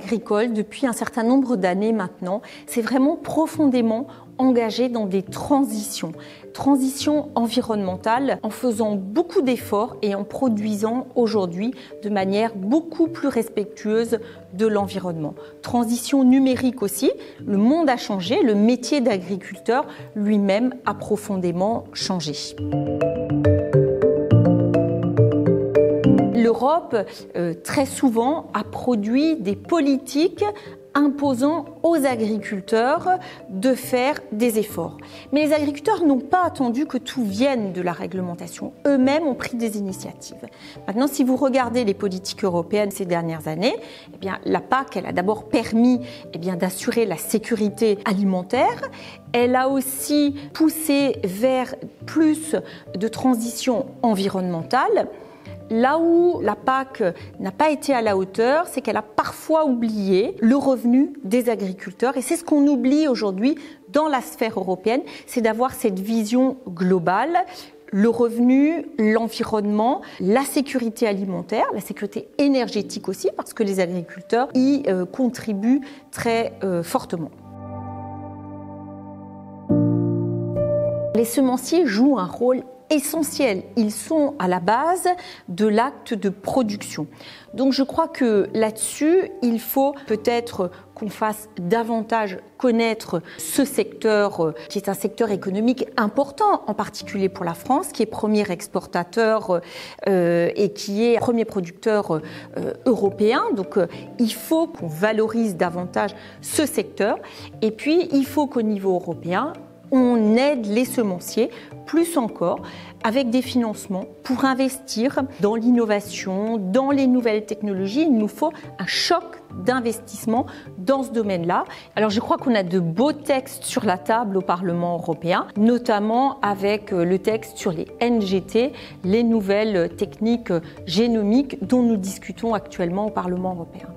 agricole, depuis un certain nombre d'années maintenant, s'est vraiment profondément engagé dans des transitions environnementales, en faisant beaucoup d'efforts et en produisant aujourd'hui de manière beaucoup plus respectueuse de l'environnement. Transition numérique aussi, le monde a changé, le métier d'agriculteur lui-même a profondément changé. L'Europe, très souvent, a produit des politiques imposant aux agriculteurs de faire des efforts. Mais les agriculteurs n'ont pas attendu que tout vienne de la réglementation. Eux-mêmes ont pris des initiatives. Maintenant, si vous regardez les politiques européennes ces dernières années, la PAC, elle a d'abord permis d'assurer la sécurité alimentaire. Elle a aussi poussé vers plus de transition environnementale. Là où la PAC n'a pas été à la hauteur, c'est qu'elle a parfois oublié le revenu des agriculteurs. Et c'est ce qu'on oublie aujourd'hui dans la sphère européenne, c'est d'avoir cette vision globale. Le revenu, l'environnement, la sécurité alimentaire, la sécurité énergétique aussi, parce que les agriculteurs y contribuent très fortement. Les semenciers jouent un rôle essentiels. Ils sont à la base de l'acte de production. Donc je crois que là-dessus, il faut peut-être qu'on fasse davantage connaître ce secteur qui est un secteur économique important, en particulier pour la France, qui est premier exportateur et qui est premier producteur européen. Donc il faut qu'on valorise davantage ce secteur. Et puis il faut qu'au niveau européen, on aide les semenciers plus encore avec des financements pour investir dans l'innovation, dans les nouvelles technologies. Il nous faut un choc d'investissement dans ce domaine-là. Alors je crois qu'on a de beaux textes sur la table au Parlement européen, notamment avec le texte sur les NGT, les nouvelles techniques génomiques dont nous discutons actuellement au Parlement européen.